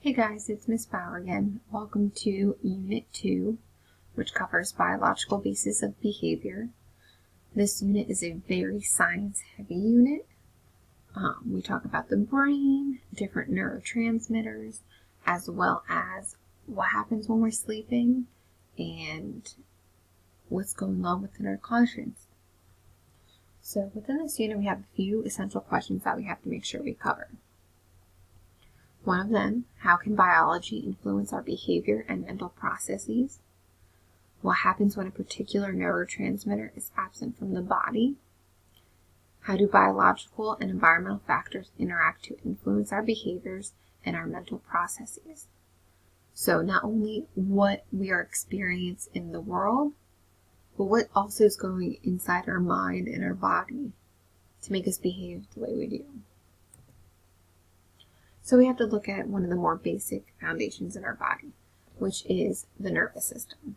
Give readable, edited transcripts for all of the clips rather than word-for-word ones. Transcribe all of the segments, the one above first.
Hey guys, it's Miss Bauer again. Welcome to Unit 2, which covers biological basis of behavior. This unit is a very science-heavy unit. We talk about the brain, different neurotransmitters, as well as what happens when we're sleeping and what's going on within our conscience. So within this unit, we have a few essential questions that we have to make sure we cover. One of them, how can biology influence our behavior and mental processes? What happens when a particular neurotransmitter is absent from the body? How do biological and environmental factors interact to influence our behaviors and our mental processes? So not only what we are experiencing in the world, but what also is going inside our mind and our body to make us behave the way we do. So we have to look at one of the more basic foundations in our body, which is the nervous system.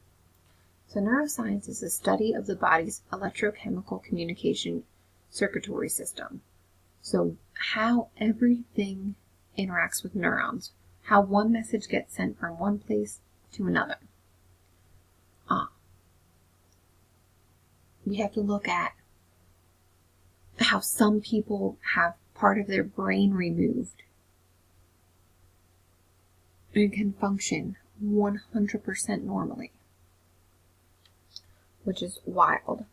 So neuroscience is the study of the body's electrochemical communication circuitry system. So how everything interacts with neurons, how one message gets sent from one place to another. We have to look at how some people have part of their brain removed and can function 100% normally, which is wild.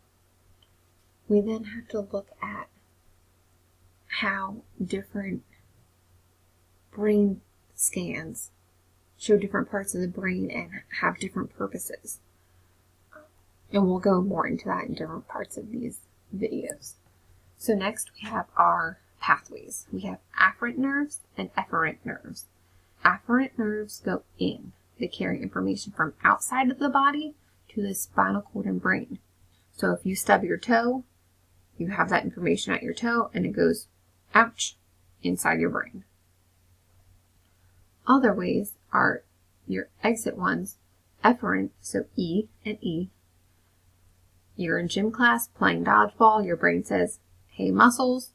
We then have to look at how different brain scans show different parts of the brain and have different purposes. And we'll go more into that in different parts of these videos. So next we have our pathways. We have afferent nerves and efferent nerves. Afferent nerves go in. They carry information from outside of the body to the spinal cord and brain. So if you stub your toe, you have that information at your toe and it goes, ouch, inside your brain. Other ways are your exit ones, efferent, so E and E. You're in gym class playing dodgeball, your brain says, hey muscles,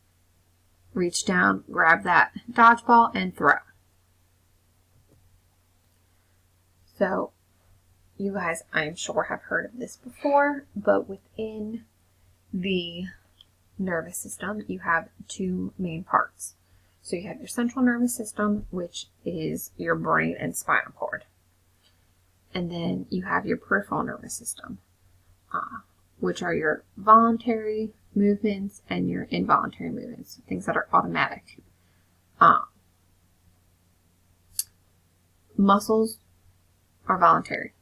reach down, grab that dodgeball and throw. So, you guys, I'm sure, have heard of this before, but within the nervous system, you have two main parts. So you have your central nervous system, which is your brain and spinal cord. And then you have your peripheral nervous system, which are your voluntary movements and your involuntary movements, things that are automatic. Muscles are voluntary.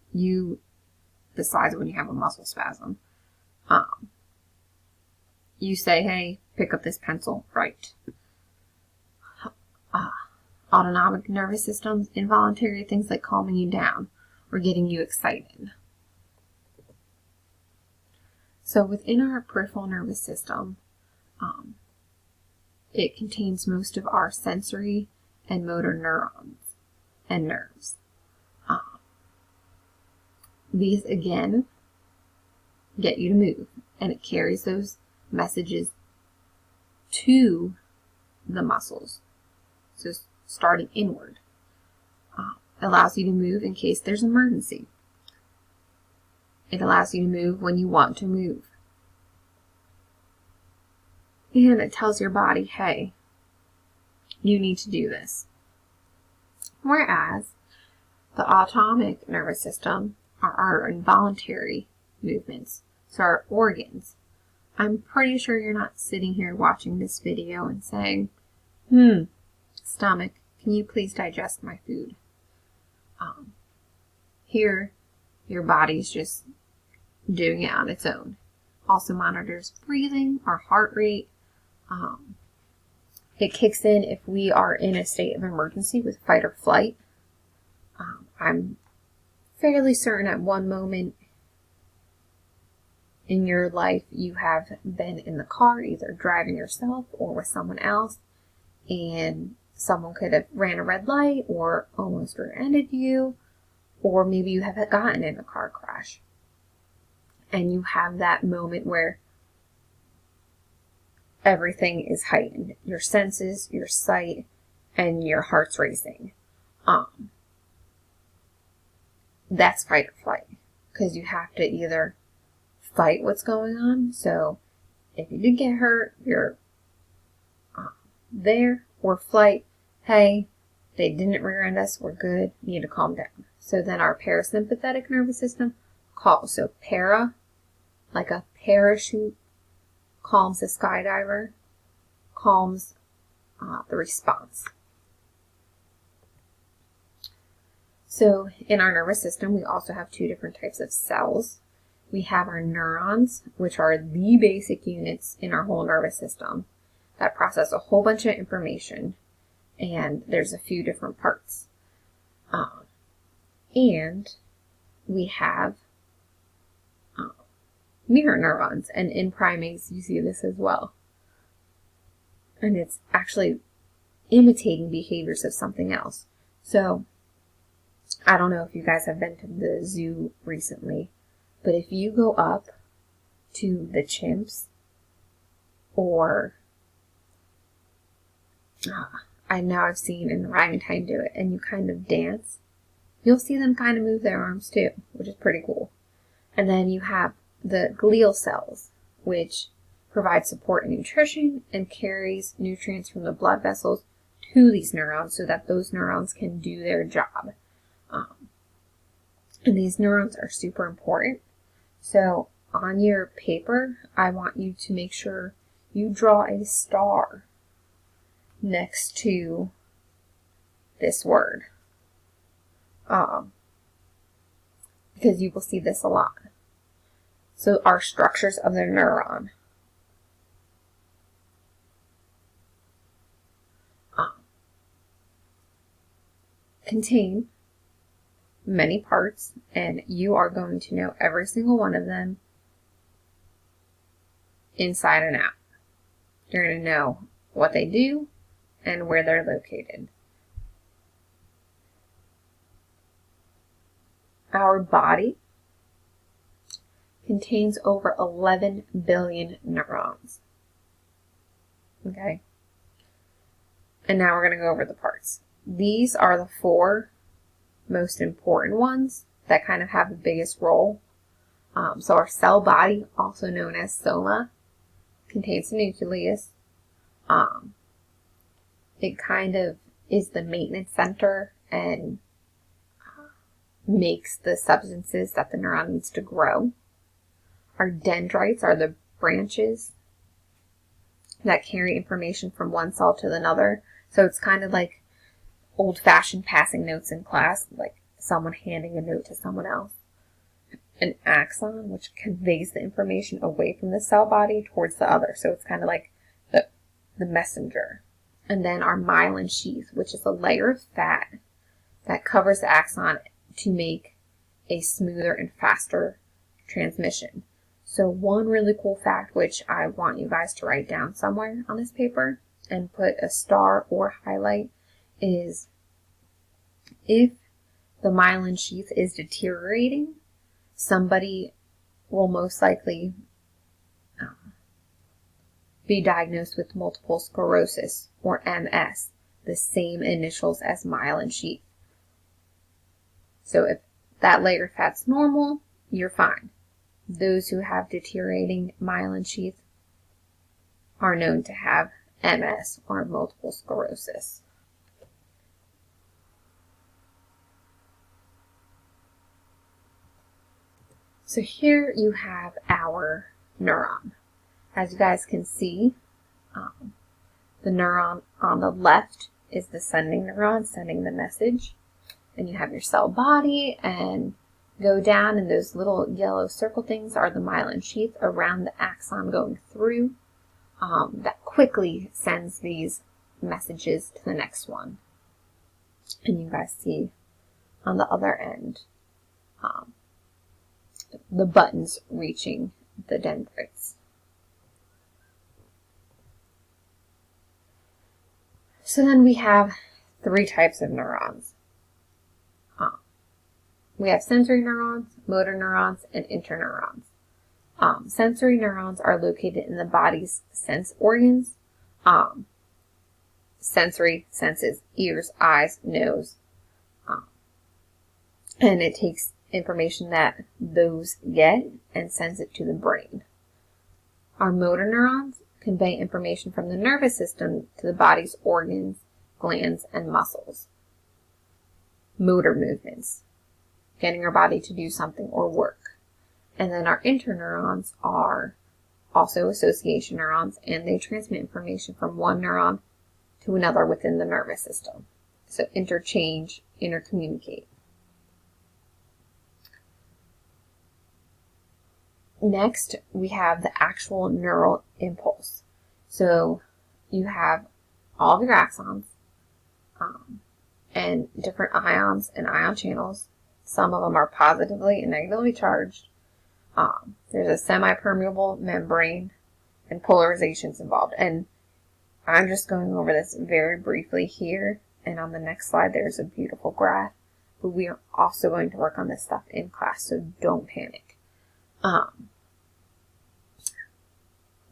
Besides when you have a muscle spasm, you say, hey, pick up this pencil, right? Autonomic nervous systems, involuntary, things like calming you down or getting you excited. So within our peripheral nervous system, it contains most of our sensory and motor neurons and nerves. These, again, get you to move, and it carries those messages to the muscles. So starting inward. Allows you to move in case there's an emergency. It allows you to move when you want to move. And it tells your body, hey, you need to do this. Whereas the autonomic nervous system are our involuntary movements, so our organs. I'm pretty sure you're not sitting here watching this video and saying, stomach, can you please digest my food? Here, your body's just doing it on its own. Also monitors breathing, our heart rate. It kicks in if we are in a state of emergency with fight or flight. I'm fairly certain at one moment in your life you have been in the car, either driving yourself or with someone else, and someone could have ran a red light or almost rear-ended you, or maybe you have gotten in a car crash. And you have that moment where everything is heightened. Your senses, your sight, and your heart's racing. that's fight or flight, because you have to either fight what's going on. So if you did get hurt, you're there, or flight. Hey, they didn't rear end us. We're good. You need to calm down. So then our parasympathetic nervous system calls. So para, like a parachute, calms the skydiver, calms the response. So in our nervous system, we also have two different types of cells. We have our neurons, which are the basic units in our whole nervous system that process a whole bunch of information, and there's a few different parts. And we have mirror neurons, and in primates you see this as well. And it's actually imitating behaviors of something else. So I don't know if you guys have been to the zoo recently, but if you go up to the chimps, or I've seen an orangutan do it, and you kind of dance, you'll see them kind of move their arms too, which is pretty cool. And then you have the glial cells, which provide support and nutrition and carries nutrients from the blood vessels to these neurons so that those neurons can do their job. And these neurons are super important. So on your paper, I want you to make sure you draw a star next to this word. Because you will see this a lot. So our structures of the neuron. Contain many parts, and you are going to know every single one of them inside and out. You're going to know what they do and where they're located. Our body contains over 11 billion neurons. Okay? And now we're going to go over the parts. These are the four most important ones that kind of have the biggest role. So our cell body, also known as soma, contains the nucleus. It kind of is the maintenance center and makes the substances that the neuron needs to grow. Our dendrites are the branches that carry information from one cell to another. So it's kind of like old-fashioned passing notes in class, like someone handing a note to someone else. An axon, which conveys the information away from the cell body towards the other. So it's kind of like the messenger. And then our myelin sheath, which is a layer of fat that covers the axon to make a smoother and faster transmission. So one really cool fact, which I want you guys to write down somewhere on this paper and put a star or highlight, is if the myelin sheath is deteriorating, somebody will most likely be diagnosed with multiple sclerosis, or MS, the same initials as myelin sheath. So if that layer of fat's normal, you're fine. Those who have deteriorating myelin sheath are known to have MS, or multiple sclerosis. So here you have our neuron. As you guys can see, the neuron on the left is the sending neuron, sending the message. And you have your cell body, and go down, and those little yellow circle things are the myelin sheath around the axon going through, that quickly sends these messages to the next one. And you guys see on the other end the buttons reaching the dendrites. So then we have three types of neurons. We have sensory neurons, motor neurons, and interneurons. Sensory neurons are located in the body's sense organs. Sensory senses, ears, eyes, nose. And it takes information that those get and sends it to the brain. Our motor neurons convey information from the nervous system to the body's organs, glands, and muscles. Motor movements, getting our body to do something or work. And then our interneurons are also association neurons, and they transmit information from one neuron to another within the nervous system. So interchange, intercommunicate. Next, we have the actual neural impulse. So you have all of your axons and different ions and ion channels. Some of them are positively and negatively charged. There's a semi-permeable membrane and polarizations involved. And I'm just going over this very briefly here. And on the next slide, there's a beautiful graph. But we are also going to work on this stuff in class, so don't panic.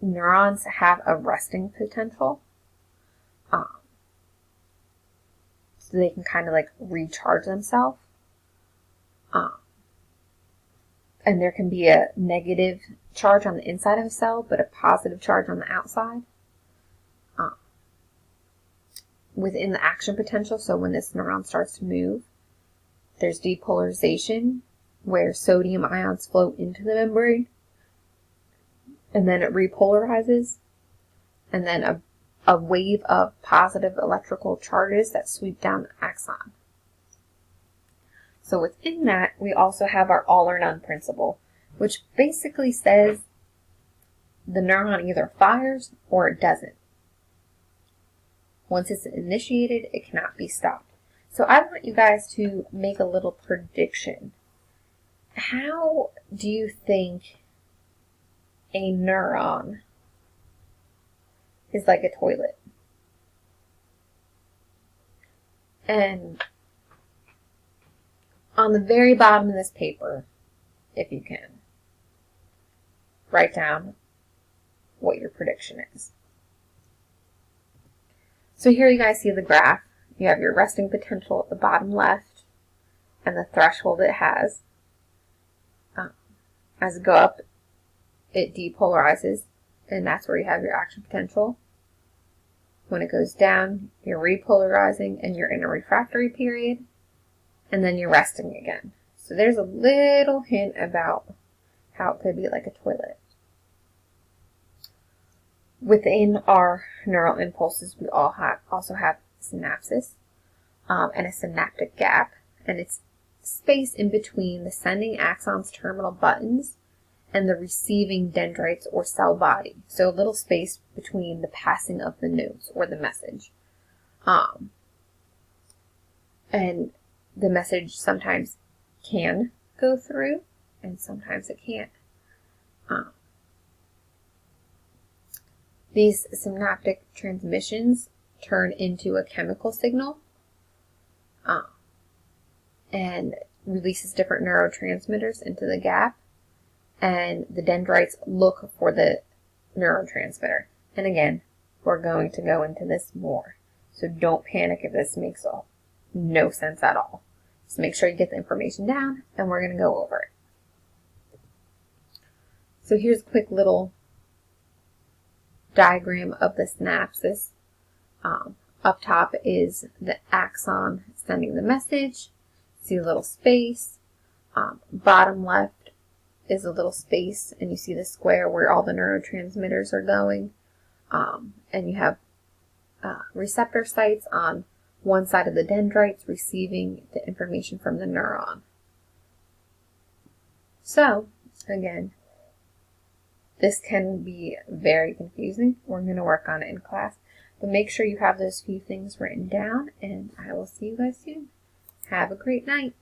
Neurons have a resting potential. So they can kind of like recharge themselves. And there can be a negative charge on the inside of a cell, but a positive charge on the outside. Within the action potential, so when this neuron starts to move, there's depolarization, where sodium ions flow into the membrane, and then it repolarizes, and then a wave of positive electrical charges that sweep down the axon. So within that, we also have our all or none principle, which basically says the neuron either fires or it doesn't. Once it's initiated, it cannot be stopped. So I want you guys to make a little prediction. How do you think a neuron is like a toilet? And on the very bottom of this paper, if you can, write down what your prediction is. So here you guys see the graph. You have your resting potential at the bottom left and the threshold it has. As it goes up, it depolarizes, and that's where you have your action potential. When it goes down, you're repolarizing and you're in a refractory period, and then you're resting again. So there's a little hint about how it could be like a toilet. Within our neural impulses, we also have synapses and a synaptic gap, and it's space in between the sending axon's terminal buttons and the receiving dendrites or cell body. So a little space between the passing of the notes or the message. And the message sometimes can go through and sometimes it can't. These synaptic transmissions turn into a chemical signal and releases different neurotransmitters into the gap, and the dendrites look for the neurotransmitter. And again, we're going to go into this more, so don't panic if this makes no sense at all. Just make sure you get the information down, and we're going to go over it. So here's a quick little diagram of the synapses. Up top is the axon sending the message. See a little space. Bottom left is a little space, and you see the square where all the neurotransmitters are going. And you have receptor sites on one side of the dendrites receiving the information from the neuron. So, again, this can be very confusing. We're going to work on it in class. But make sure you have those few things written down, and I will see you guys soon. Have a great night.